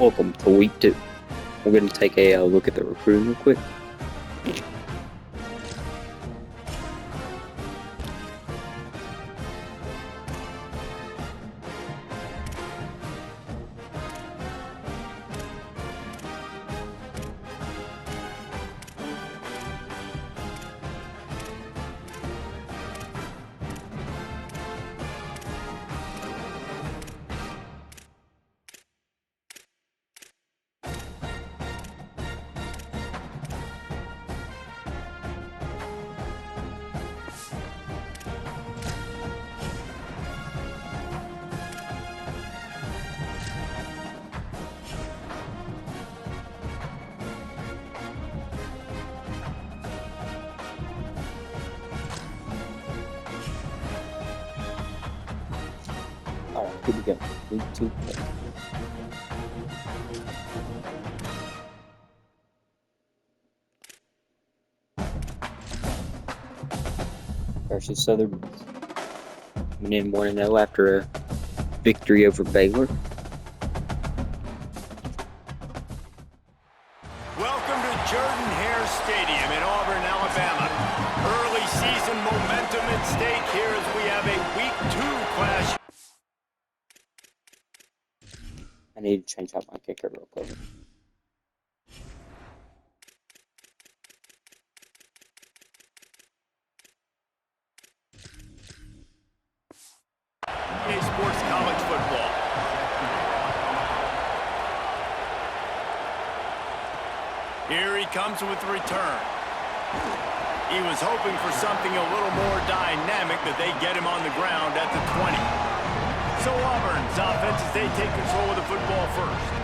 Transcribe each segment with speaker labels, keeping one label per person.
Speaker 1: Welcome to week 2. We're going to take a look at the recruiting real quick. Alright, here we go. Week 2. Versus Southern coming in 1-0 after a victory over Baylor.
Speaker 2: Welcome to Jordan-Hare Stadium in Auburn, Alabama. Early season momentum at stake here as we have a Week 2 clash.
Speaker 1: I need to change out my kicker real quick.
Speaker 2: Sports college football. Here he comes with the return. He was hoping for something a little more dynamic, but they get him on the ground at the 20. So Auburn's offense as they take control of the football first.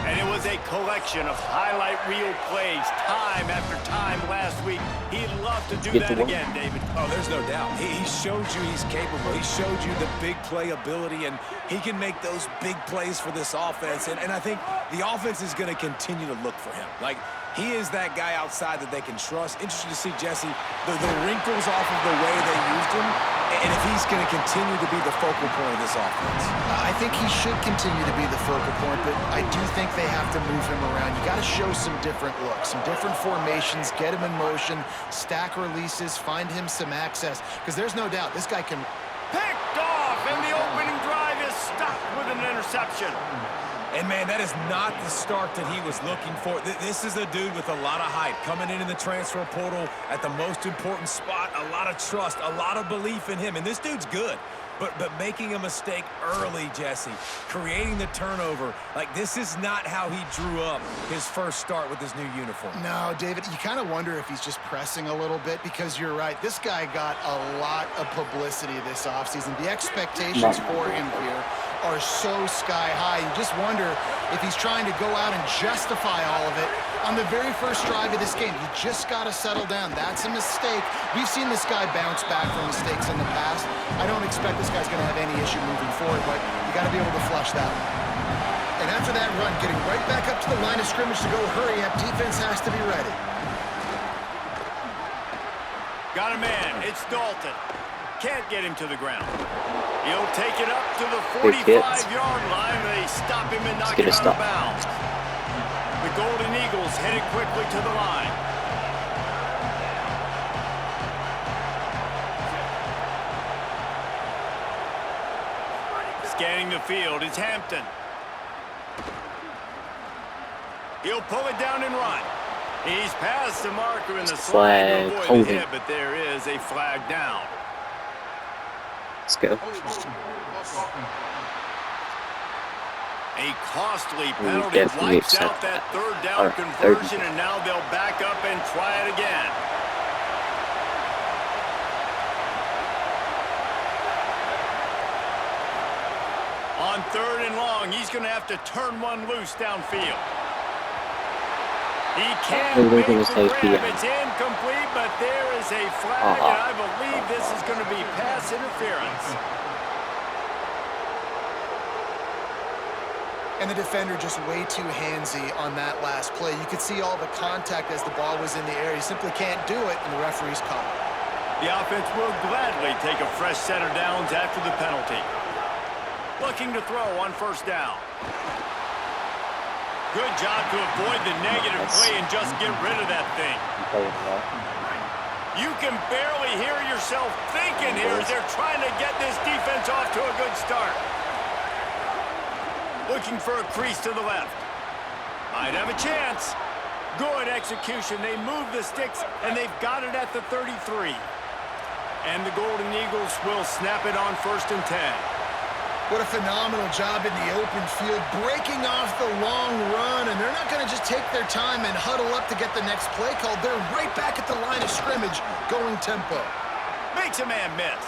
Speaker 2: And it was a collection of highlight reel plays time after time last week. He'd love to do that again, David.
Speaker 3: Oh, there's no doubt. He showed you he's capable. He showed you the big play ability, and he can make those big plays for this offense. And I think the offense is going to continue to look for him. Like, he is that guy outside that they can trust. Interesting to see, Jesse, the wrinkles off of the way they used him, and if he's going to continue to be the focal point of this offense.
Speaker 4: I think he should continue to be the focal point, but I do think they have to move him around. You got to show some different looks, some different formations, get him in motion, stack releases, find him some access, because there's no doubt this guy can...
Speaker 2: Picked off, and the opening drive is stopped with an interception.
Speaker 3: And, man, that is not the start that he was looking for. This is a dude with a lot of hype, coming in the transfer portal at the most important spot, a lot of trust, a lot of belief in him. And this dude's good. But making a mistake early, Jesse, creating the turnover, like this is not how he drew up his first start with his new uniform.
Speaker 4: No, David, you kind of wonder if he's just pressing a little bit, because you're right. This guy got a lot of publicity this offseason. The expectations for him here are so sky high. You just wonder if he's trying to go out and justify all of it on the very first drive of this game. You just got to settle down. That's a mistake. We've seen this guy bounce back from mistakes in the past. I don't expect this guy's going to have any issue moving forward, but you got to be able to flush that one. And after that run, getting right back up to the line of scrimmage to go hurry up, defense has to be ready.
Speaker 2: Got a man. It's Dalton. Can't get him to the ground. He'll take it up to the 45-yard line. They stop him and knock him out of bounds. The Golden Eagles headed quickly to the line. Scanning the field, it's Hampton. He'll pull it down and run. He's past the marker in the slide to avoid the hit, but there is a flag down.
Speaker 1: Let's go.
Speaker 2: A costly penalty wipes out that third down conversion, and now they'll back up and try it again. On 3rd and long, he's going to have to turn one loose downfield. He can't make the grab. It's incomplete, but there is a flag, and I believe this is going to be pass interference.
Speaker 4: And the defender just way too handsy on that last play. You could see all the contact as the ball was in the air. He simply can't do it, and the referee's caught it.
Speaker 2: The offense will gladly take a fresh set of downs after the penalty. Looking to throw on 1st down. Good job to avoid the negative play and just get rid of that thing. You can barely hear yourself thinking here as they're trying to get this defense off to a good start. Looking for a crease to the left. Might have a chance. Good execution. They move the sticks, and they've got it at the 33. And the Golden Eagles will snap it on 1st and 10.
Speaker 4: What a phenomenal job in the open field, breaking off the long run, and they're not going to just take their time and huddle up to get the next play called. They're right back at the line of scrimmage, going tempo.
Speaker 2: Makes a man miss.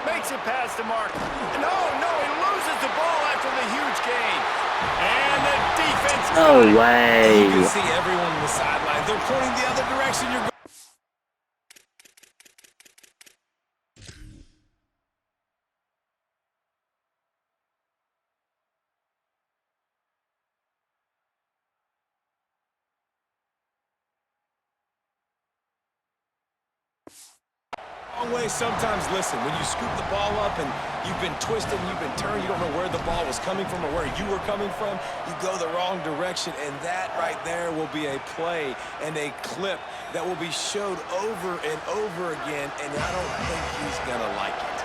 Speaker 2: Makes it past the mark. No, he loses the ball after the huge gain. And the defense.
Speaker 1: No way.
Speaker 3: You can see everyone on the sidelines. They're pointing the other direction. You're way. Sometimes, listen, when you scoop the ball up and you've been twisted and you've been turned, you don't know where the ball was coming from or where you were coming from, you go the wrong direction, and that right there will be a play and a clip that will be showed over and over again, and I don't think he's going to like it.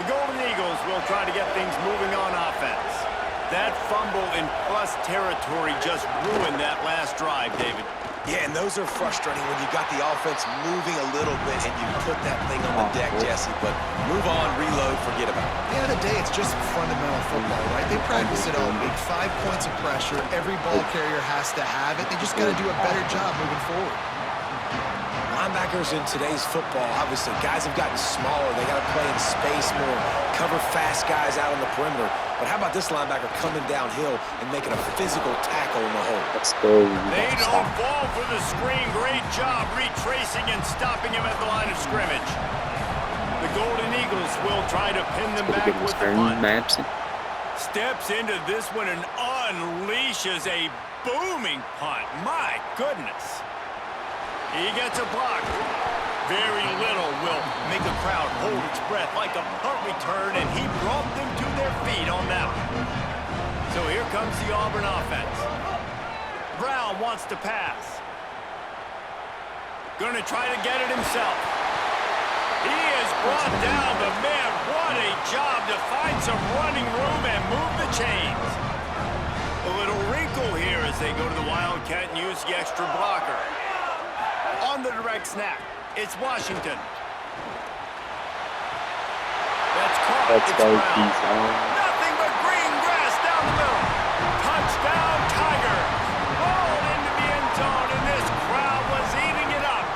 Speaker 2: The Golden Eagles will try to get things moving on offense. That fumble in plus territory just ruined that last drive, David.
Speaker 3: Yeah, and those are frustrating when you got the offense moving a little bit and you put that thing on the deck, Jesse. But move on, reload, forget about it.
Speaker 4: At the end of the day, it's just fundamental football, right? They practice it all week. 5 points of pressure. Every ball carrier has to have it. They just got to do a better job moving forward.
Speaker 3: Linebackers in today's football, obviously, guys have gotten smaller. They got to play in space more, cover fast guys out on the perimeter. But how about this linebacker coming downhill and making a physical tackle in the hole?
Speaker 1: Let's go.
Speaker 2: They don't fall for the screen. Great job retracing and stopping him at the line of scrimmage. The Golden Eagles will try to pin them back with the punt. Steps into this one and unleashes a booming punt. My goodness. He gets a block. Very little will make a crowd hold its breath like a punt return, and he brought them to their feet on that one. So here comes the Auburn offense. Brown wants to pass. Going to try to get it himself. He is brought down, but man, what a job to find some running room and move the chains. A little wrinkle here as they go to the Wildcat and use the extra blocker. On the direct snap, it's Washington. That's caught. It's Brown. Nothing but green grass down the middle. Touchdown, Tiger. Rolled into the end zone, and this crowd was eating it up.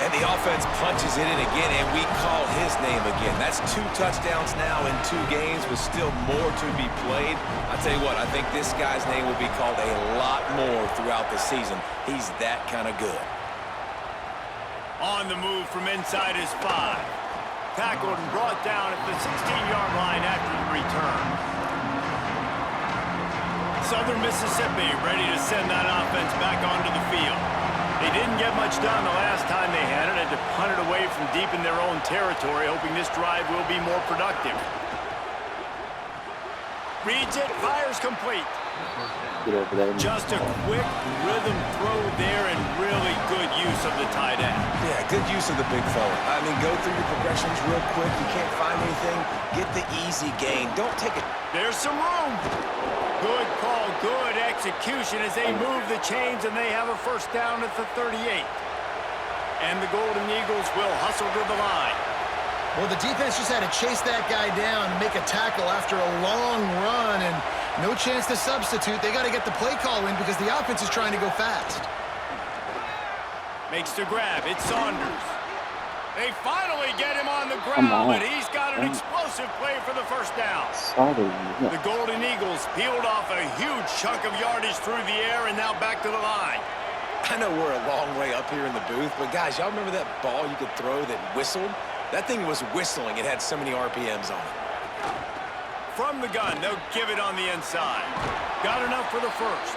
Speaker 3: And the offense punches it in again, and we call his name again. That's 2 touchdowns now in 2 games with still more to be played. I tell you what, I think this guy's name will be called a lot more throughout the season. He's that kind of good.
Speaker 2: On the move from inside his 5. Tackled and brought down at the 16-yard line after the return. Southern Mississippi ready to send that offense back onto the field. They didn't get much done the last time they had it. Had to punt it away from deep in their own territory, hoping this drive will be more productive. Reads it, fires complete. Just a quick rhythm throw there and really good use of the tight end.
Speaker 3: Yeah, good use of the big fella. I mean, go through your progressions real quick. You can't find anything. Get the easy gain. Don't take it.
Speaker 2: There's some room. Good call, good execution as they move the chains and they have a first down at the 38. And the Golden Eagles will hustle to the line.
Speaker 4: Well, the defense just had to chase that guy down and make a tackle after a long run, and no chance to substitute. They got to get the play call in because the offense is trying to go fast.
Speaker 2: Makes the grab. It's Saunders. They finally get him on the ground, but he's got an explosive play for the first down. The Golden Eagles peeled off a huge chunk of yardage through the air and now back to the line.
Speaker 3: I know we're a long way up here in the booth, but guys, y'all remember that ball you could throw that whistled? That thing was whistling. It had so many RPMs on it.
Speaker 2: From the gun, they'll give it on the inside. Got enough for the first.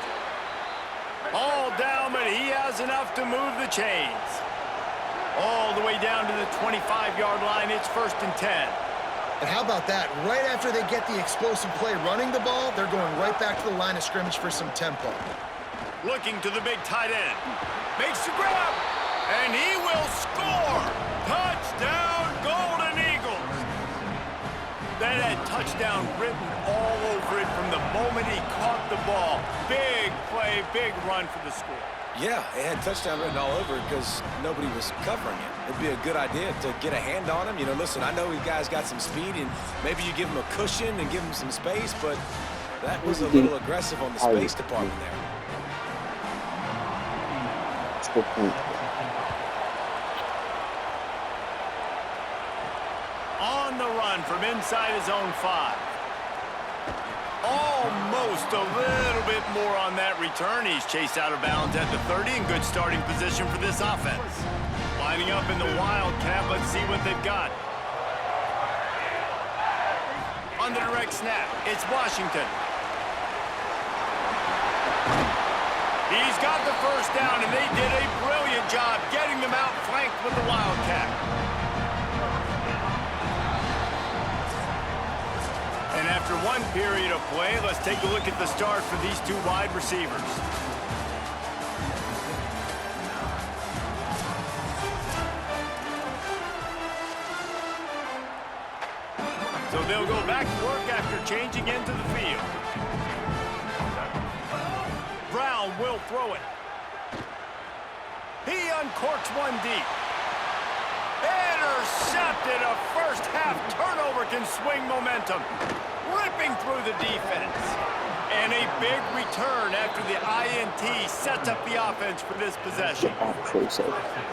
Speaker 2: All down, but he has enough to move the chains. All the way down to the 25-yard line. It's 1st and 10.
Speaker 4: And how about that? Right after they get the explosive play running the ball, they're going right back to the line of scrimmage for some tempo.
Speaker 2: Looking to the big tight end. Makes the grab, and he will score. Touchdown, Golden Eagles. That had touchdown written all over it from the moment he caught the ball. Big play, big run for the score.
Speaker 3: Yeah, it had touchdown written all over it because nobody was covering him. It'd be a good idea to get a hand on him. You know, listen, I know these guys got some speed, and maybe you give him a cushion and give him some space, but that was a little aggressive on the space department there.
Speaker 1: That's a good point.
Speaker 2: On the run from inside his own 5. Almost a little bit more on that return. He's chased out of bounds at the 30 in good starting position for this offense. Lining up in the Wildcat, let's see what they've got. On the direct snap, it's Washington. He's got the first down, and they did a brilliant job getting them out flanked with the Wildcat. And after one period of play, let's take a look at the start for these two wide receivers. So they'll go back to work after changing into the field. Brown will throw it. He uncorks one deep. Intercepted. A first half turnover can swing momentum. Ripping through the defense. And a big return after the INT sets up the offense for this possession.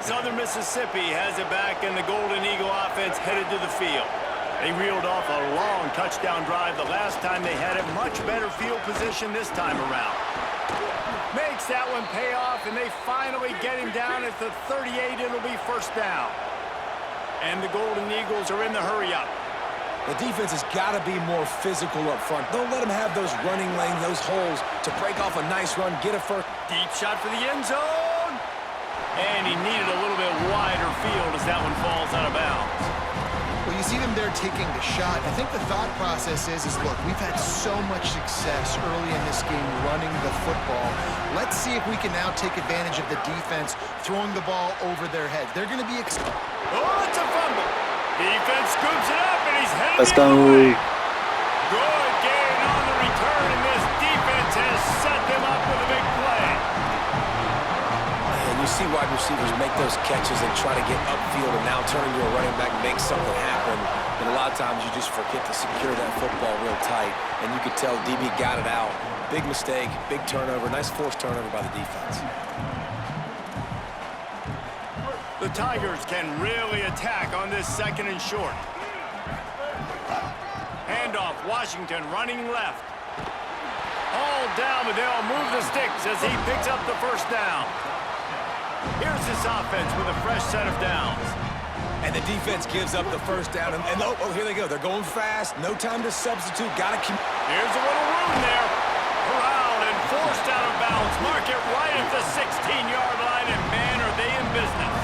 Speaker 2: Southern Mississippi has it back, and the Golden Eagle offense headed to the field. They reeled off a long touchdown drive the last time they had it. Much better field position this time around. Makes that one pay off, and they finally get him down at the 38. It'll be first down. And the Golden Eagles are in the hurry-up.
Speaker 3: The defense has got to be more physical up front. Don't let them have those running lanes, those holes to break off a nice run, get a first.
Speaker 2: Deep shot for the end zone. And he needed a little bit wider field as that one falls out of bounds.
Speaker 4: Well, you see them there taking the shot. I think the thought process is look, we've had so much success early in this game running the football. Let's see if we can now take advantage of the defense throwing the ball over their head. They're going to be...
Speaker 2: Oh, it's a fumble. Defense scoops it up, and he's headed
Speaker 1: Let's
Speaker 2: the other
Speaker 1: go.
Speaker 2: way. Good gain on the return, and this defense has set them up with a big play.
Speaker 3: And you see wide receivers make those catches and try to get upfield, and now turn into a running back and make something happen. And a lot of times you just forget to secure that football real tight, and you could tell DB got it out. Big mistake, big turnover, nice forced turnover by the defense.
Speaker 2: The Tigers can really attack on this second and short. Handoff, Washington running left. All down, but they'll move the sticks as he picks up the first down. Here's this offense with a fresh set of downs.
Speaker 3: And the defense gives up the first down. And oh, here they go. They're going fast. No time to substitute. Got to keep.
Speaker 2: Here's a little room there. Corralled and forced out of bounds. Mark it right at the 16-yard line, and man, are they in business.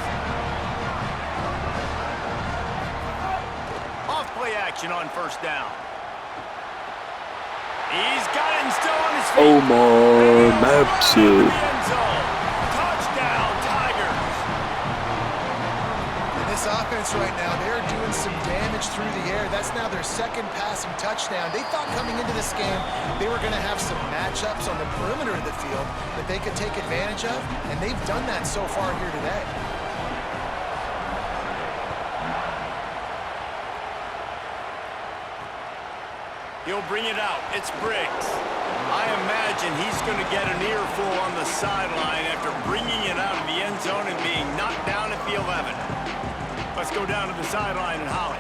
Speaker 2: Off-play action on first down. He's got it and still on his feet.
Speaker 1: Oh my Matthew.
Speaker 2: Touchdown, Tigers.
Speaker 4: And this offense right now, they're doing some damage through the air. That's now their second passing touchdown. They thought coming into this game they were going to have some matchups on the perimeter of the field that they could take advantage of, and they've done that so far here today.
Speaker 2: He'll bring it out. It's Briggs. I imagine he's going to get an earful on the sideline after bringing it out of the end zone and being knocked down at the 11. Let's go down to the sideline and Holly.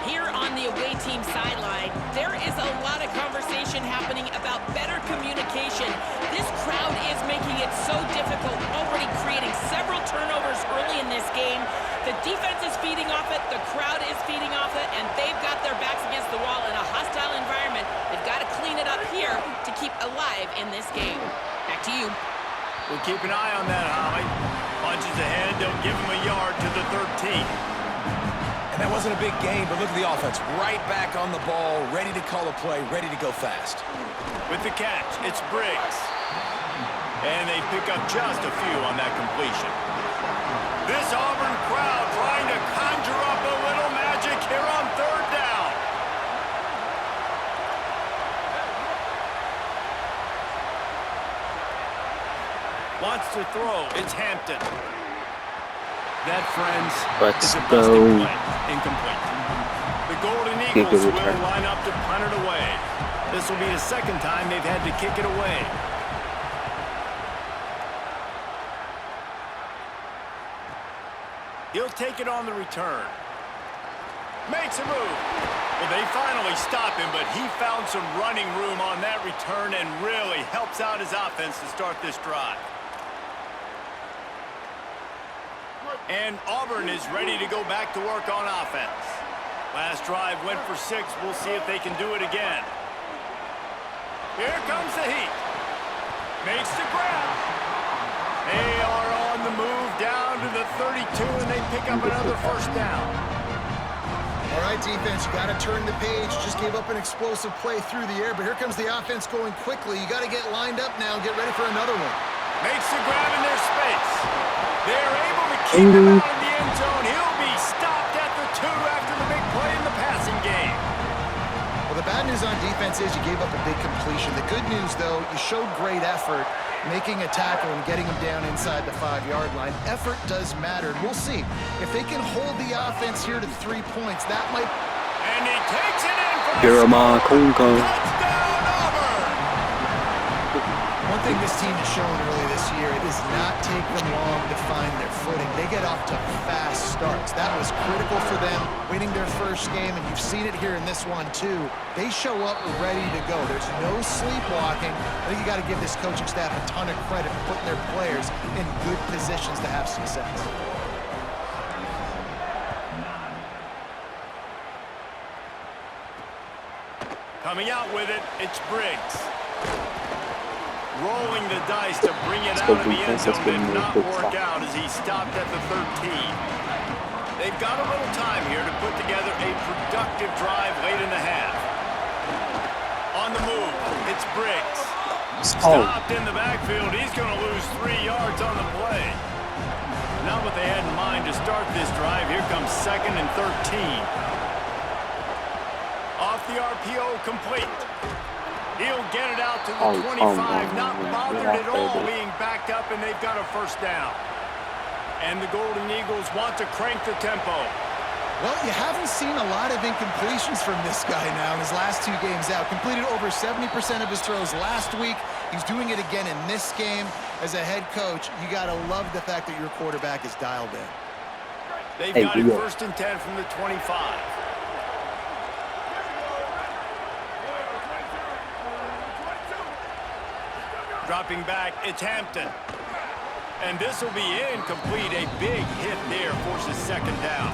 Speaker 5: Here on the away team sideline, there is a lot of conversation happening about better communication. This crowd is making it so difficult, already creating several turnovers early in this game. The defense is feeding off it, the crowd is feeding off it, and they've got their backs against the wall in a hostile environment. They've got to clean it up here to keep alive in this game. Back to you.
Speaker 2: We'll keep an eye on that, Holly. Punches ahead, they'll give him a yard to the 13.
Speaker 3: And that wasn't a big gain, but look at the offense. Right back on the ball, ready to call a play, ready to go fast.
Speaker 2: With the catch, it's Briggs. And they pick up just a few on that completion. This Auburn crowd trying to conjure up a little magic here on third down. Wants to throw. It's Hampton. That, friends, is a busted play. Incomplete. The Golden Eagles will line up to punt it away. This will be the second time they've had to kick it away. He'll take it on the return. Makes a move. Well, they finally stop him, but he found some running room on that return and really helps out his offense to start this drive. And Auburn is ready to go back to work on offense. Last drive went for 6. We'll see if they can do it again. Here comes the heat. Makes the grab. They are on the move down to the 32, and they pick up another first down.
Speaker 4: All right, defense, you got to turn the page. Just gave up an explosive play through the air, but here comes the offense going quickly. You got to get lined up now and get ready for another one.
Speaker 2: Makes the grab in their space. They're able to keep him out of the end zone. He'll be stopped at the 2 after the big play in the passing game.
Speaker 4: Well, the bad news on defense is you gave up a big completion. The good news, though, you showed great effort making a tackle and getting him down inside the 5-yard line. Effort does matter. We'll see. If they can hold the offense here to 3 points, that might...
Speaker 2: And he takes it in for
Speaker 1: touchdown,
Speaker 2: Auburn.
Speaker 4: One thing this team has shown early this year, it does not take them long to find their footing. They get off to fast starts. That was critical for them, winning their first game, and you've seen it here in this one, too. They show up ready to go. There's no sleepwalking. I think you got to give this coaching staff a ton of credit for putting their players in good positions to have success.
Speaker 2: Coming out with it, it's Briggs. Rolling the dice to bring it out of the end zone did not work out as he stopped at the 13. They've got a little time here to put together a productive drive late in the half. On the move, it's Briggs. Stopped in the backfield. He's going to lose 3 yards on the play. Not what they had in mind to start this drive. Here comes 2nd and 13. Off the RPO, complete. He'll get it out to the 25, not bothered at all being backed up, and they've got a first down. And the Golden Eagles want to crank the tempo.
Speaker 4: Well, you haven't seen a lot of incompletions from this guy now in his last 2 games out. Completed over 70% of his throws last week. He's doing it again in this game. As a head coach, you got to love the fact that your quarterback is dialed in.
Speaker 2: They've got it 1st and 10 from the 25. Dropping back, it's Hampton. And this will be incomplete. A big hit there forces 2nd down.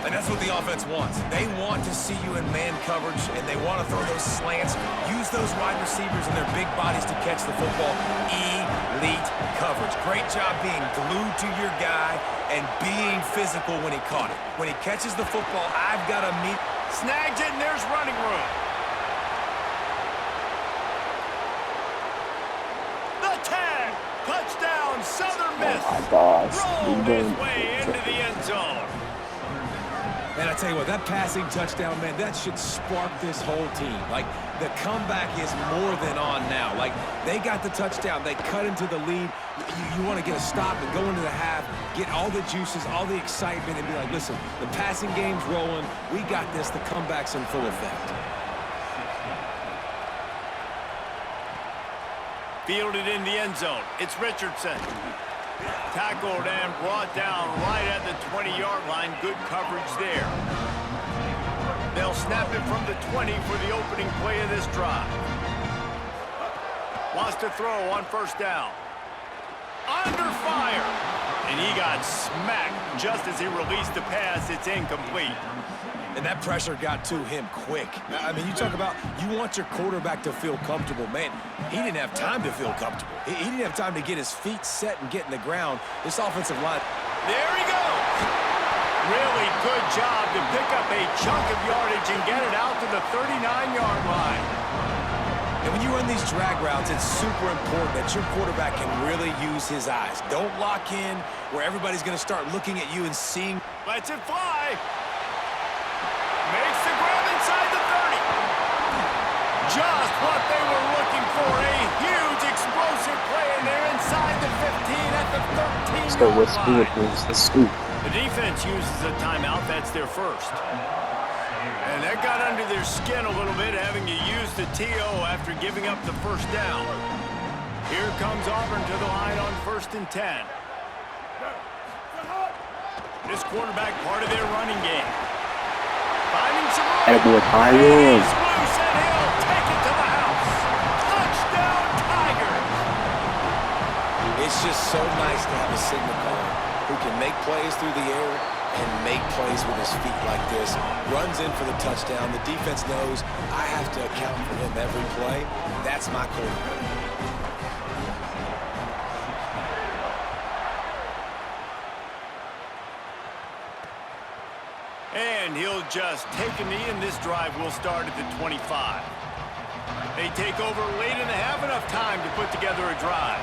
Speaker 3: And that's what the offense wants. They want to see you in man coverage, and they want to throw those slants, use those wide receivers and their big bodies to catch the football. Elite coverage. Great job being glued to your guy and being physical when he caught it. When he catches the football, I've got to meet.
Speaker 2: Snags it, and there's running room. Touchdown, Southern Miss.
Speaker 1: Oh my gosh.
Speaker 2: Rolled his way into the end zone.
Speaker 3: Man, I tell you what, that passing touchdown, man, that should spark this whole team. Like, the comeback is more than on now. Like, they got the touchdown. They cut into the lead. You want to get a stop and go into the half, get all the juices, all the excitement, and be like, listen, the passing game's rolling. We got this. The comeback's in full effect.
Speaker 2: Fielded in the end zone. It's Richardson. Tackled and brought down right at the 20-yard line. Good coverage there. They'll snap it from the 20 for the opening play of this drive. Wants to throw on 1st down. Under fire. And he got smacked just as he released the pass. It's incomplete.
Speaker 3: And that pressure got to him quick. I mean, you talk about you want your quarterback to feel comfortable. Man, he didn't have time to feel comfortable. He didn't have time to get his feet set and get in the ground. This offensive line.
Speaker 2: There he goes. really good job to pick up a chunk of yardage and get it out to the 39-yard line.
Speaker 3: And when you run these drag routes, it's super important that your quarterback can really use his eyes. Don't lock in where everybody's going to start looking at you and seeing.
Speaker 2: Lets it fly. Makes the grab inside the 30. Just what they were looking for. A huge explosive play, and they're inside the 15 at the 13-yard line.
Speaker 1: Let's scoop.
Speaker 2: The defense uses a timeout. That's their first. And that got under their skin a little bit, having to use the TO after giving up the first down. Here comes Auburn to the line on 1st and 10. This quarterback part of their running game. Finding some room. He's loose, and he'll take it to the house. Touchdown, Tigers.
Speaker 3: It's just so nice to have a signal caller who can make plays through the air and make plays with his feet like this. Runs in for the touchdown. The defense knows I have to account for him every play. That's my quarterback.
Speaker 2: And he'll just take a knee, and this drive will start at the 25. They take over late in the half, enough time to put together a drive.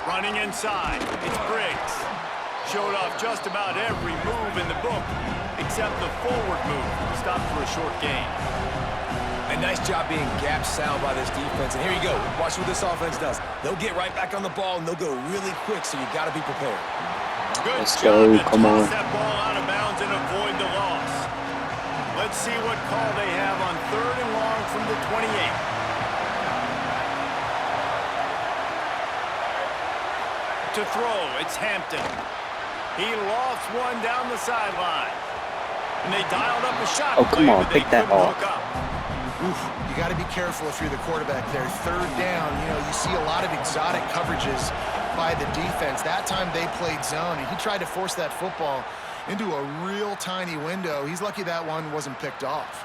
Speaker 2: Running inside, it's Briggs. Showed off just about every move in the book, except the forward move. Stopped for a short gain.
Speaker 3: A nice job being gap sound by this defense. And here you go. Watch what this offense does. They'll get right back on the ball, and they'll go really quick, so you got to be prepared.
Speaker 2: Good
Speaker 1: Let's
Speaker 2: job
Speaker 1: go.
Speaker 2: to
Speaker 1: Come on.
Speaker 2: toss that ball out of bounds and avoid the loss. Let's see what call they have on 3rd and long from the 28. To throw, it's Hampton. He lost one down the sideline. And they dialed up a shot.
Speaker 1: Oh, come on,
Speaker 2: but they
Speaker 1: pick that
Speaker 2: couldn't
Speaker 1: off.
Speaker 2: hook up.
Speaker 4: Oof, you got to be careful if you're the quarterback there. 3rd down, you see a lot of exotic coverages by the defense. That time they played zone, and he tried to force that football into a real tiny window. He's lucky that one wasn't picked off.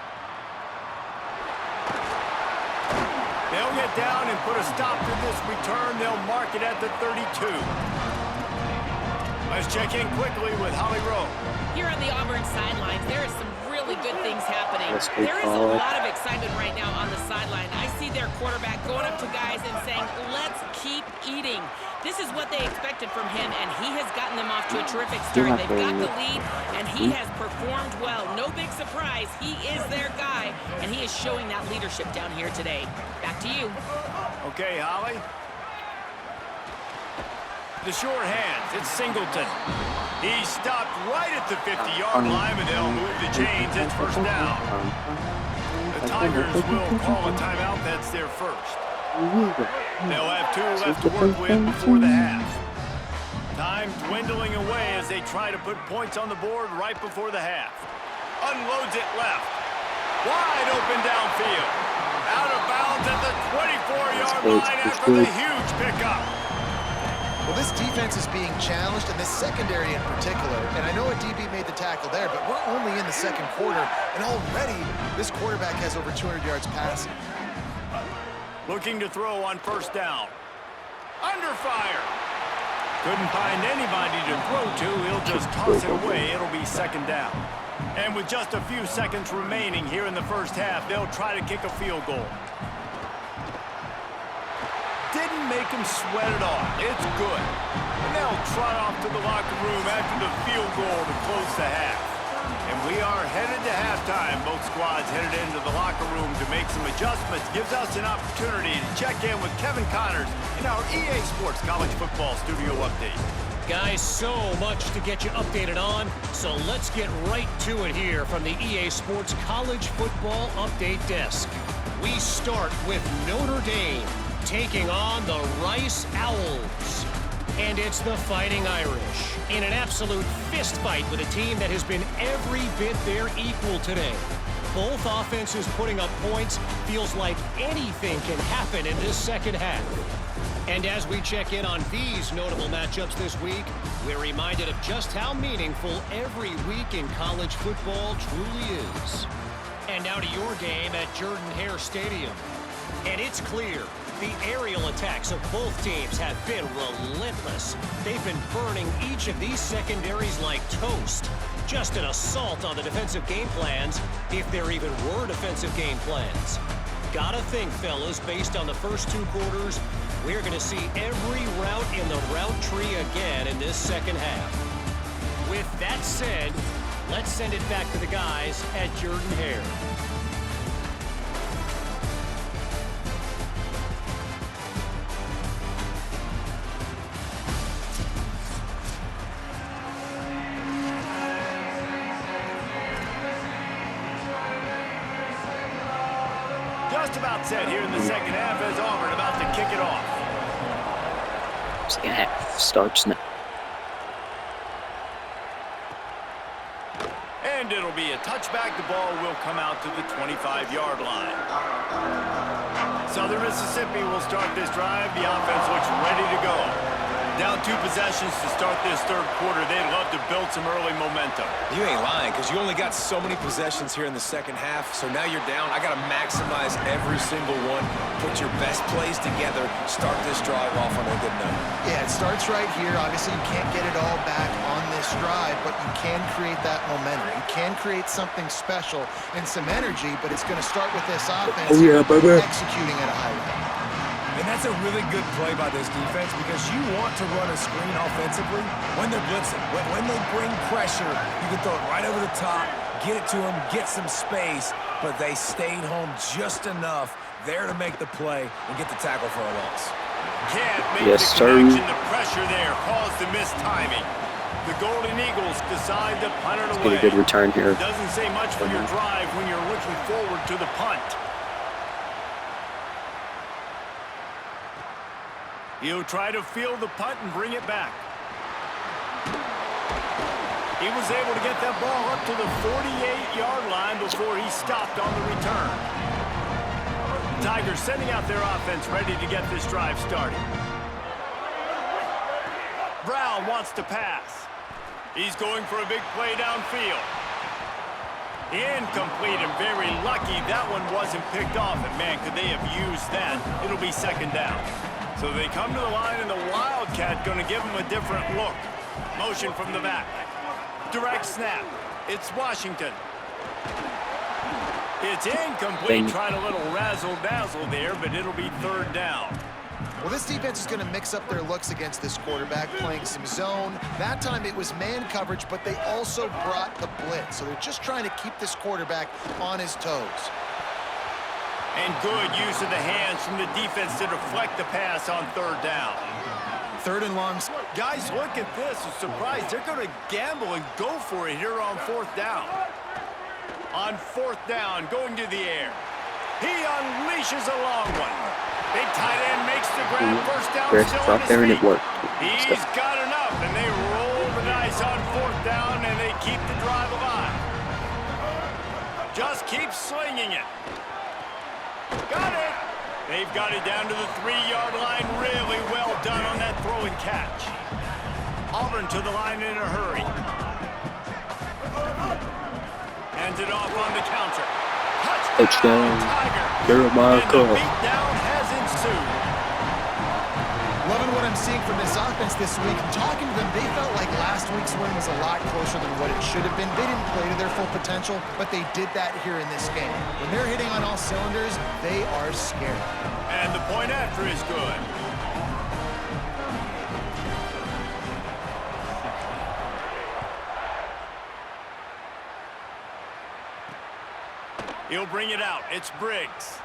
Speaker 2: They'll get down and put a stop to this return. They'll mark it at the 32. Let's check in quickly with Holly Rowe.
Speaker 5: Here on the Auburn sidelines, there is some really good things happening.
Speaker 1: Let's go,
Speaker 5: There is a
Speaker 1: Paul.
Speaker 5: lot of excitement right now on the sideline. I see their quarterback going up to guys and saying, let's keep eating. This is what they expected from him, and he has gotten them off to a terrific start. They've got the lead, and he has performed well. No big surprise. He is their guy, and he is showing that leadership down here today. Back to you.
Speaker 2: Okay, Holly. The short hands, it's Singleton. He stopped right at the 50-yard line, and they'll move the chains. It's 1st down. The Tigers will call a timeout. That's their first. They'll have 2 left to work with before the half. Time dwindling away as they try to put points on the board right before the half. Unloads it left. Wide open downfield. Out of bounds at the 24-yard line after the huge pickup.
Speaker 4: Well, this defense is being challenged, and this secondary in particular. And I know a DB made the tackle there, but we're only in the 2nd quarter, and already this quarterback has over 200 yards passing.
Speaker 2: Looking to throw on 1st down. Under fire. Couldn't find anybody to throw to. He'll just toss it away. It'll be 2nd down. And with just a few seconds remaining here in the first half, they'll try to kick a field goal. Didn't make him sweat it off. It's good. And they'll trot off to the locker room after the field goal to close the half. And we are headed to halftime. Both squads headed into the locker room to make some adjustments. Gives us an opportunity to check in with Kevin Connors in our EA Sports College Football Studio Update.
Speaker 6: Guys, so much to get you updated on, so let's get right to it here from the EA Sports College Football Update Desk. We start with Notre Dame taking on the Rice Owls. And it's the Fighting Irish in an absolute fist fight with a team that has been every bit their equal today. Both offenses putting up points. Feels like anything can happen in this second half. And as we check in on these notable matchups this week, we're reminded of just how meaningful every week in college football truly is. And now to your game at Jordan-Hare Stadium. And it's clear the aerial attacks of both teams have been relentless. They've been burning each of these secondaries like toast. Just an assault on the defensive game plans, if there even were defensive game plans. Gotta think, fellas, based on the first 2 quarters, we're going to see every route in the route tree again in this second half. With that said, let's send it back to the guys at Jordan-Hare.
Speaker 2: Just about set here in the second half as Auburn about to kick it off.
Speaker 1: Second half starts now.
Speaker 2: And it'll be a touchback. The ball will come out to the 25-yard line. Southern Mississippi will start this drive. The offense looks ready to go. Down 2 possessions to start this third quarter. They'd love to build some early momentum.
Speaker 3: You ain't lying, because you only got so many possessions here in the second half, so now you're down. I got to maximize every single one, put your best plays together, start this drive off on a good note.
Speaker 4: Yeah, it starts right here. Obviously, you can't get it all back on this drive, but you can create that momentum. You can create something special and some energy, but it's going to start with this offense executing at a high level.
Speaker 3: And that's a really good play by this defense because you want to run a screen offensively when they're blitzing. When they bring pressure, you can throw it right over the top, get it to them, get some space, but they stayed home just enough there to make the play and get the tackle for a loss.
Speaker 2: Can't make the connection. The pressure there caused the missed timing. The Golden Eagles decide to punt it away.
Speaker 1: Get a good return here.
Speaker 2: Doesn't say much for your drive when you're looking forward to the punt. He'll try to field the punt and bring it back. He was able to get that ball up to the 48-yard line before he stopped on the return. Tigers sending out their offense ready to get this drive started. Brown wants to pass. He's going for a big play downfield. Incomplete and very lucky that one wasn't picked off. And man, could they have used that? It'll be second down. So they come to the line, and the Wildcat going to give them a different look. Motion from the back. Direct snap. It's Washington. It's incomplete. Trying a little razzle-dazzle there, but it'll be third down.
Speaker 4: Well, this defense is going to mix up their looks against this quarterback, playing some zone. That time it was man coverage, but they also brought the blitz. So they're just trying to keep this quarterback on his toes.
Speaker 2: And good use of the hands from the defense to deflect the pass on third down.
Speaker 4: Third and long.
Speaker 2: Guys, look at this. I'm surprised. They're going to gamble and go for it here on fourth down. On fourth down, going to the air. He unleashes a long one. Big tight end makes the grab. First down, still on his feet.
Speaker 1: And it worked.
Speaker 2: He's got enough, and they roll the dice on fourth down, and they keep the drive alive. Just keep slinging it. Got it. They've got it down to the 3-yard line. Really well done on that throw and catch. Auburn to the line in a hurry. Hands it off on the counter.
Speaker 1: Touchdown.
Speaker 2: Tiger.
Speaker 1: Jeremiah
Speaker 2: And the beatdown has ensued.
Speaker 4: Loving what I'm seeing from this offense this week. Talking to them, they felt like last week's win was a lot closer than what it should have been. They didn't play to their full potential, but they did that here in this game. When they're hitting on all cylinders, they are scary.
Speaker 2: And the point after is good. He'll bring it out. It's Briggs.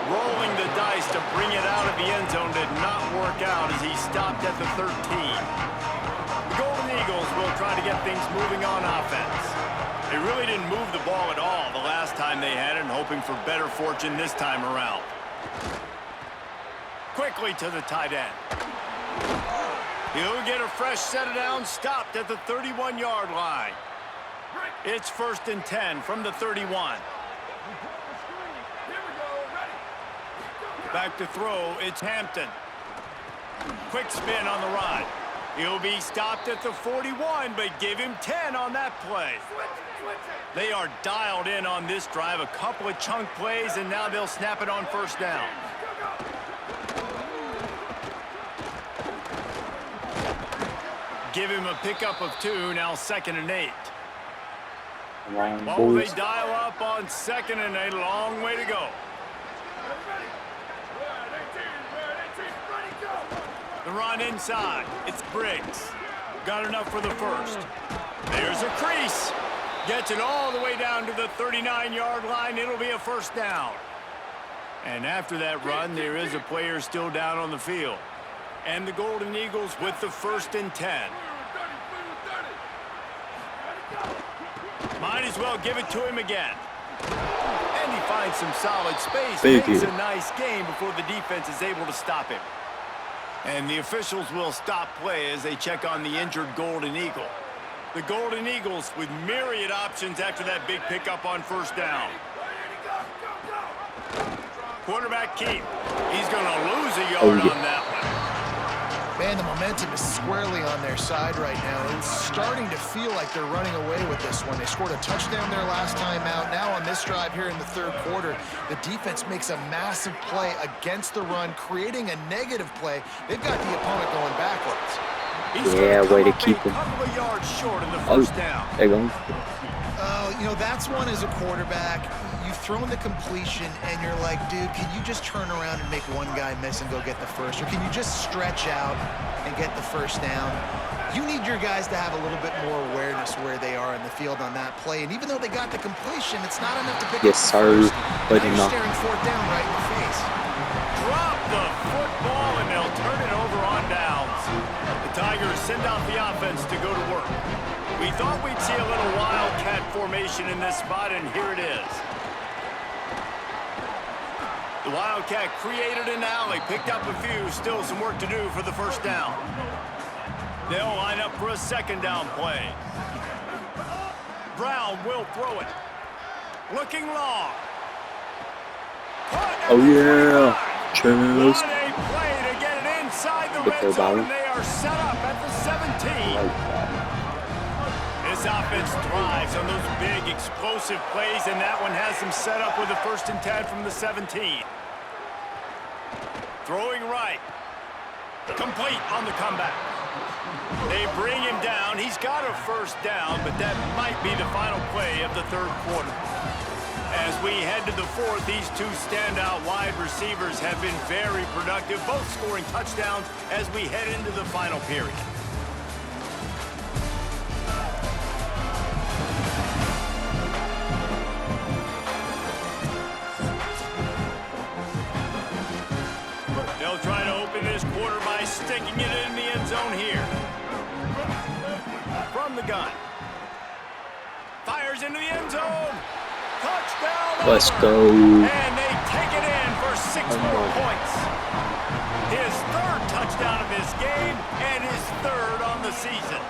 Speaker 2: Rolling the dice to bring it out of the end zone did not work out as he stopped at the 13. The Golden Eagles will try to get things moving on offense. They really didn't move the ball at all the last time they had it, and hoping for better fortune this time around. Quickly to the tight end. He'll get a fresh set down, stopped at the 31-yard line. It's 1st and 10 from the 31. Back to throw, it's Hampton. Quick spin on the ride. He'll be stopped at the 41, but give him 10 on that play. They are dialed in on this drive, a couple of chunk plays, and now they'll snap it on first down. Give him a pickup of 2, now 2nd and 8. Oh, they dial up on 2nd and 8, long way to go. The run inside. It's Briggs. Got enough for the first. There's a crease. Gets it all the way down to the 39-yard line. It'll be a first down. And after that run, there is a player still down on the field. And the Golden Eagles with the 1st and 10. Might as well give it to him again. And he finds some solid space. Makes a nice game before the defense is able to stop him. And the officials will stop play as they check on the injured Golden Eagle. The Golden Eagles with myriad options after that big pickup on first down. Quarterback keep. He's going to lose a yard on that one.
Speaker 4: Man, the momentum is squarely on their side right now. It's starting to feel like they're running away with this one. They scored a touchdown their last time out. Now on this drive here in the 3rd quarter, the defense makes a massive play against the run, creating a negative play. They've got the opponent going backwards.
Speaker 1: Yeah, way to keep him.
Speaker 2: A couple of yards short of the first down.
Speaker 1: There you go.
Speaker 4: You know, that's one as a quarterback. You've thrown the completion, and you're like, dude, can you just turn around and make one guy miss and go get the first? Or can you just stretch out and get the first down? You need your guys to have a little bit more awareness where they are in the field on that play. And even though they got the completion, it's not enough to pick up the first.
Speaker 1: But
Speaker 4: now you're staring 4th down right in the face.
Speaker 2: Drop the football, and they'll turn it over on downs. The Tigers send out the offense to go to work. We thought we'd see a little wildcat formation in this spot, and here it is. The Wildcat created an alley, picked up a few, still some work to do for the first down. They'll line up for a 2nd down play. Brown will throw it. Looking long.
Speaker 1: Oh yeah, cheers.
Speaker 2: What a play to get it inside the red zone, and they are set up at the 17. This offense thrives on those big, explosive plays, and that one has them set up with a 1st and 10 from the 17. Throwing right. Complete on the comeback. They bring him down. He's got a first down, but that might be the final play of the 3rd quarter. As we head to the 4th, these 2 standout wide receivers have been very productive, both scoring touchdowns as we head into the final period. They'll try to open this quarter by sticking it in the end zone here. From the gun. Fires into the end zone. Touchdown.
Speaker 1: Let's go.
Speaker 2: And they take it in for 6 more points. His 3rd touchdown of this game and his 3rd on the season.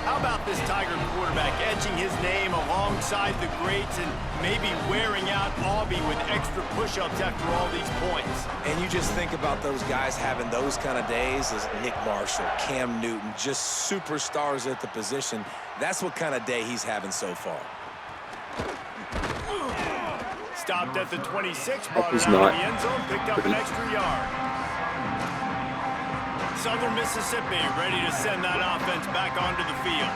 Speaker 2: How about this Tiger quarterback etching his name alongside the greats and maybe wearing out Auburn with extra push-ups after all these points?
Speaker 3: And you just think about those guys having those kind of days as Nick Marshall, Cam Newton, just superstars at the position. That's what kind of day he's having so far.
Speaker 2: Stopped at the 26, brought it out of the end zone, picked up an extra yard. Southern Mississippi ready to send that offense back onto the field.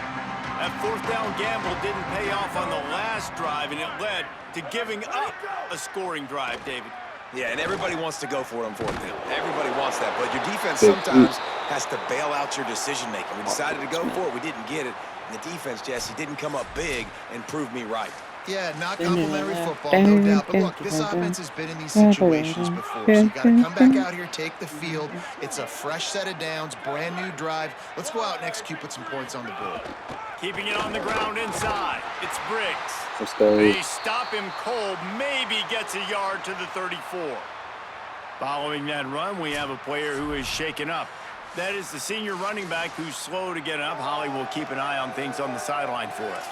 Speaker 2: That 4th down gamble didn't pay off on the last drive, and it led to giving up a scoring drive, David.
Speaker 3: Yeah, and everybody wants to go for it on 4th down. Everybody wants that, but your defense sometimes has to bail out your decision-making. We decided to go for it. We didn't get it. And the defense, Jesse, didn't come up big and prove me right.
Speaker 4: Yeah, not complimentary football, no doubt. But look, this offense has been in these situations before. So you got to come back out here, take the field. It's a fresh set of downs, brand new drive. Let's go out and execute, put some points on the board.
Speaker 2: Keeping it on the ground inside. It's Briggs.
Speaker 1: Let's go.
Speaker 2: They stop him cold, maybe gets a yard to the 34. Following that run, we have a player who is shaken up. That is the senior running back who's slow to get up. Holly will keep an eye on things on the sideline for us.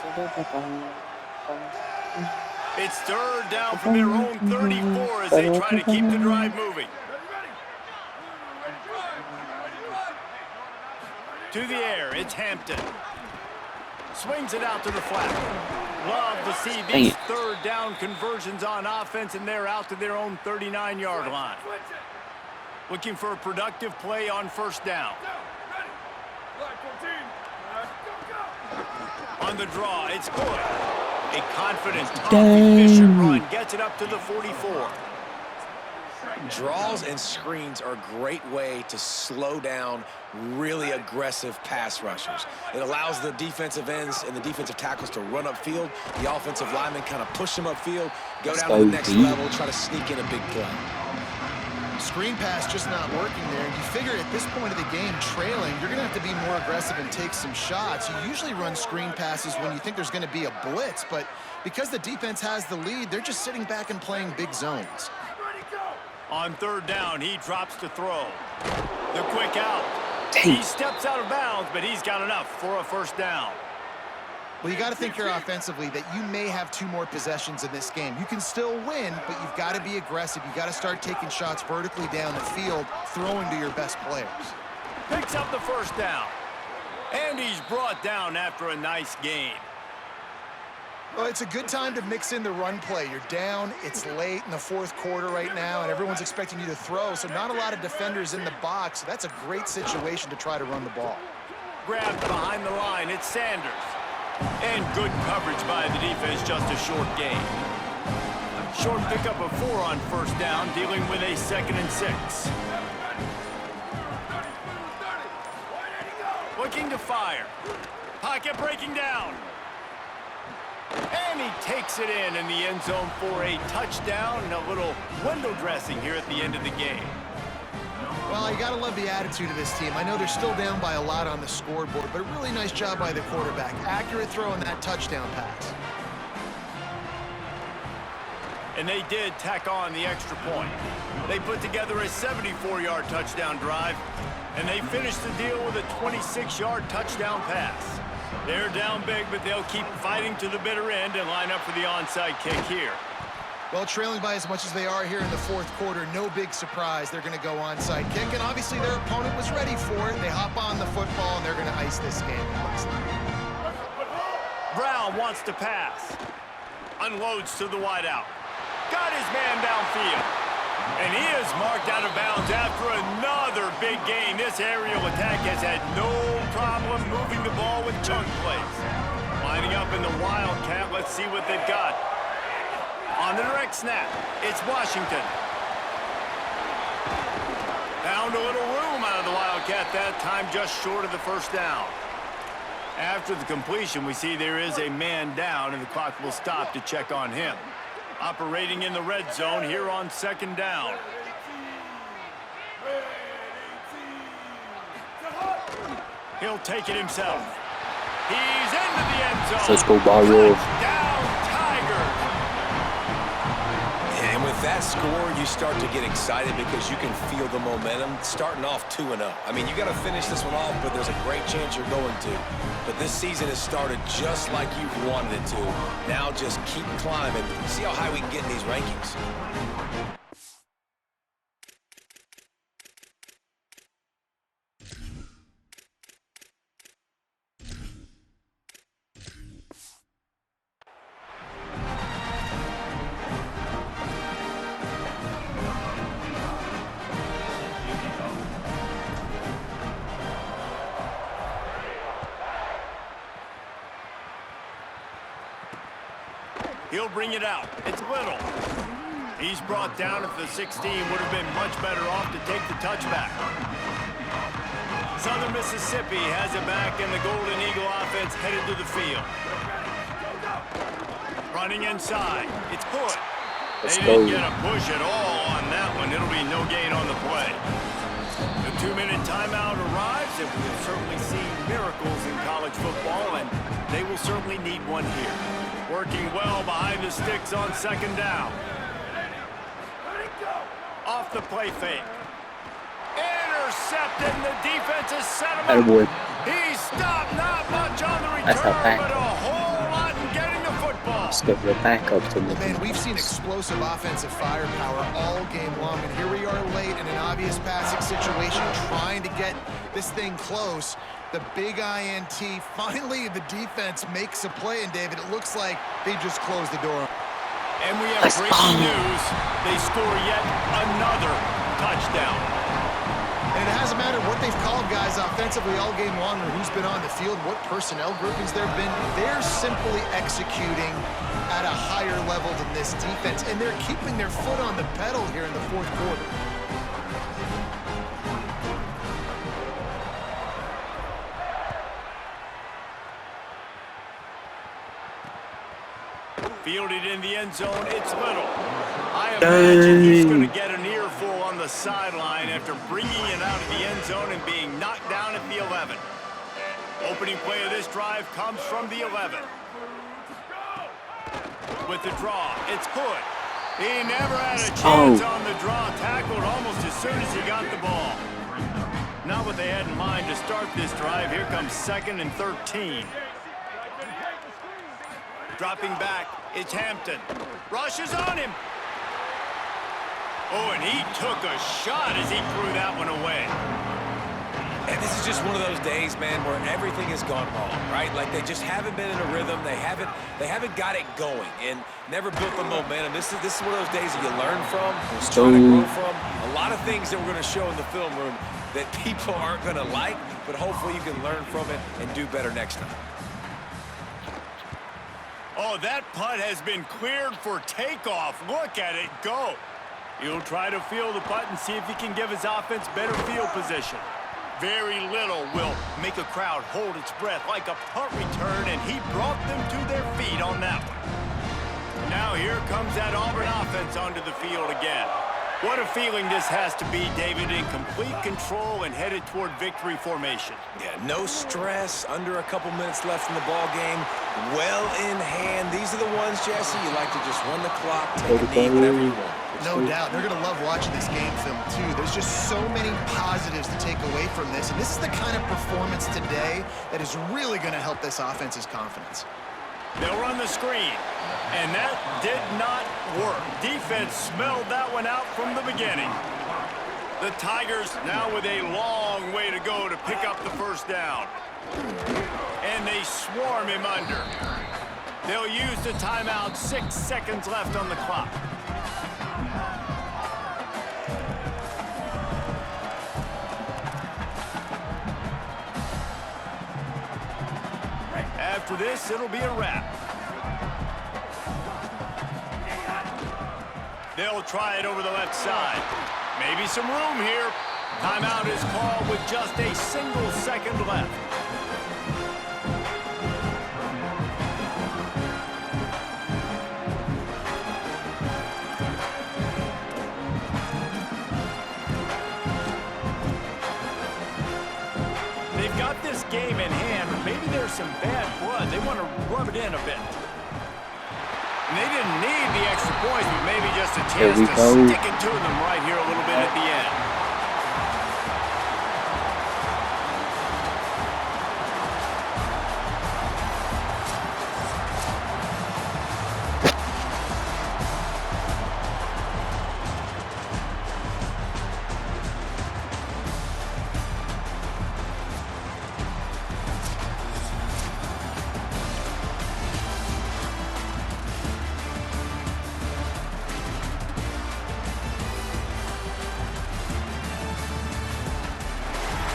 Speaker 2: It's 3rd down from their own 34 as they try to keep the drive moving. To the air, it's Hampton. Swings it out to the flat. Love to see these third down conversions on offense, and they're out to their own 39-yard line. Looking for a productive play on first down. On the draw, it's good. A confident, efficient run gets it up to the 44.
Speaker 3: Draws and screens are a great way to slow down really aggressive pass rushers. It allows the defensive ends and the defensive tackles to run upfield. The offensive linemen kind of push them upfield, go down to the next level, try to sneak in a big play.
Speaker 4: Screen pass just not working there. You figure at this point of the game, trailing, you're going to have to be more aggressive and take some shots. You usually run screen passes when you think there's going to be a blitz, but because the defense has the lead, they're just sitting back and playing big zones.
Speaker 2: On third down, he drops to throw. The quick out. He steps out of bounds, but he's got enough for a first down.
Speaker 4: Well, you got to think here offensively that you may have 2 more possessions in this game. You can still win, but you've got to be aggressive. You got to start taking shots vertically down the field, throwing to your best players.
Speaker 2: Picks up the first down. And he's brought down after a nice gain.
Speaker 4: Well, it's a good time to mix in the run play. You're down, it's late in the 4th quarter right now, and everyone's expecting you to throw, so not a lot of defenders in the box. So that's a great situation to try to run the ball.
Speaker 2: Grabbed behind the line, it's Sanders. And good coverage by the defense, just a short gain. Short pickup of 4 on first down, dealing with a 2nd and 6. Looking to fire. Pocket breaking down. And he takes it in the end zone for a touchdown and a little window dressing here at the end of the game.
Speaker 4: Well, you got to love the attitude of this team. I know they're still down by a lot on the scoreboard, but a really nice job by the quarterback. Accurate throw on that touchdown pass.
Speaker 2: And they did tack on the extra point. They put together a 74-yard touchdown drive, and they finished the deal with a 26-yard touchdown pass. They're down big, but they'll keep fighting to the bitter end and line up for the onside kick here.
Speaker 4: Well, trailing by as much as they are here in the 4th quarter, no big surprise. They're going to go onside kick, and obviously their opponent was ready for it. They hop on the football, and they're going to ice this game, it looks like.
Speaker 2: Brown wants to pass. Unloads to the wideout. Got his man downfield. And he is marked out of bounds after another big gain. This aerial attack has had no problem moving the ball with chunk plays. Lining up in the Wildcat, let's see what they've got. On the direct snap, it's Washington. Found a little room out of the Wildcat that time, just short of the first down. After the completion, we see there is a man down, and the clock will stop to check on him. Operating in the red zone here on 2nd down. He'll take it himself. He's into the end zone.
Speaker 1: Let's go, Barrio.
Speaker 2: Down Tigers.
Speaker 3: And with that score, you start to get excited because you can feel the momentum starting off 2-0. I mean, you got to finish this one off, but there's a great chance you're going to. But this season has started just like you've wanted it to. Now just keep climbing. See how high we can get in these rankings.
Speaker 2: He'll bring it out. It's Little. He's brought down at the 16. Would have been much better off to take the touchback. Southern Mississippi has it back, and the Golden Eagle offense headed to the field. Running inside. It's Hood. They didn't get a push at all on that one. It'll be no gain on the play. The 2-minute timeout arrives, and we've certainly seen miracles in college football, and they will certainly need one here. Working well behind the sticks on 2nd down. Off the play fake. Intercepted, and the defense has set him up. He stopped, not much on the return, but a whole lot in getting the football.
Speaker 1: Just got the backups in
Speaker 4: Well, man,
Speaker 1: the
Speaker 4: we've seen explosive offensive firepower all game long, and here we are late in an obvious passing situation trying to get this thing close. The big INT, finally the defense makes a play, and David, it looks like they just closed the door.
Speaker 2: And we have breaking news. They score yet another touchdown.
Speaker 4: And it hasn't mattered what they've called guys offensively all game long or who's been on the field, what personnel groupings there have been. They're simply executing at a higher level than this defense, and they're keeping their foot on the pedal here in the fourth quarter.
Speaker 2: Fielded in the end zone, it's Little. I imagine he's going to get an earful on the sideline after bringing it out of the end zone and being knocked down at the 11. Opening play of this drive comes from the 11. With the draw, it's Hood. He never had a chance on the draw, tackled almost as soon as he got the ball. Not what they had in mind to start this drive. Here comes 2nd and 13. Dropping back, it's Hampton. Rushes on him. Oh, and he took a shot as he threw that one away.
Speaker 3: And this is just one of those days, man, where everything has gone wrong, right? Like they just haven't been in a rhythm. They haven't got it going and never built the momentum. This is one of those days that you learn from, try to grow from. A lot of things that we're going to show in the film room that people aren't going to like, but hopefully you can learn from it and do better next time.
Speaker 2: Oh, that putt has been cleared for takeoff. Look at it go. He'll try to field the putt and see if he can give his offense better field position. Very little will make a crowd hold its breath like a punt return, and he brought them to their feet on that one. Now here comes that Auburn offense onto the field again. What a feeling this has to be, David, in complete control and headed toward victory formation.
Speaker 3: Yeah, no stress, under a couple minutes left in the ball game, well in hand. These are the ones, Jesse, you like to just run the clock, take a knee, whatever you want.
Speaker 4: No doubt. They're going to love watching this game film, too. There's just so many positives to take away from this, and this is the kind of performance today that is really going to help this offense's confidence.
Speaker 2: They'll run the screen, and that did not work. Defense smelled that one out from the beginning. The Tigers now with a long way to go to pick up the first down. And they swarm him under. They'll use the timeout, 6 seconds left on the clock. After this, it'll be a wrap. They'll try it over the left side. Maybe some room here. Timeout is called with just a single second left. They've got this game in hand, but maybe there's some bad blood. They want to rub it in a bit. And they didn't need the extra points, but maybe just a chance to stick it to them right here a little bit at the end.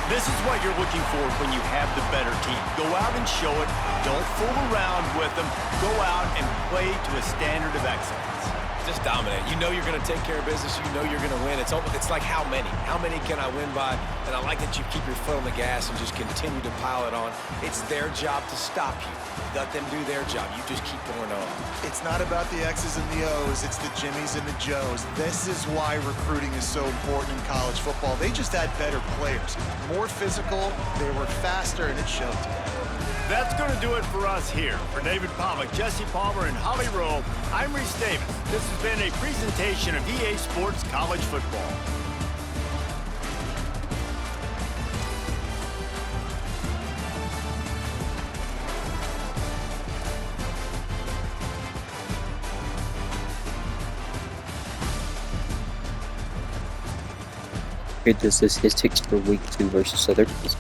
Speaker 2: This is what you're looking for when you have the better team. Go out and show it. Don't fool around with them. Go out and play to a standard of excellence.
Speaker 3: Just dominate. You know you're going to take care of business. You know you're going to win. It's like how many? How many can I win by? And I like that you keep your foot on the gas and just continue to pile it on. It's their job to stop you. Let them do their job. You just keep pouring on.
Speaker 4: It's not about the X's and the O's. It's the Jimmies and the Joes. This is why recruiting is so important in college football. They just had better players. More physical, they were faster, and it showed today.
Speaker 2: That's going to do it for us here. For David Pollack, Jesse Palmer, and Holly Rowe, I'm Reese Davis. This has been a presentation of EA Sports College Football.
Speaker 1: Here, this is his statistics for week 2 versus Southern Miss.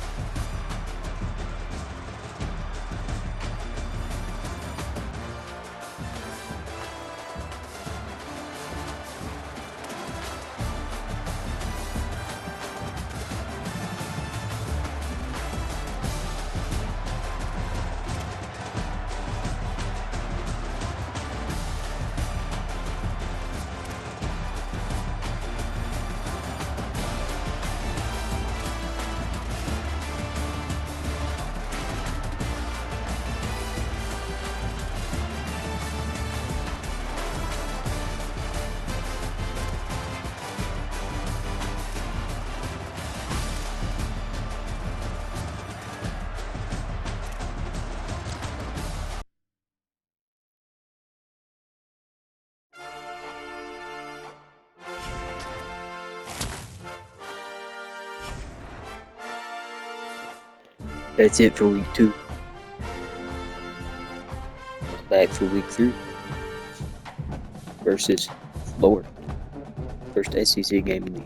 Speaker 1: That's it for week 2. Back for week 3 versus Florida. First SEC game in the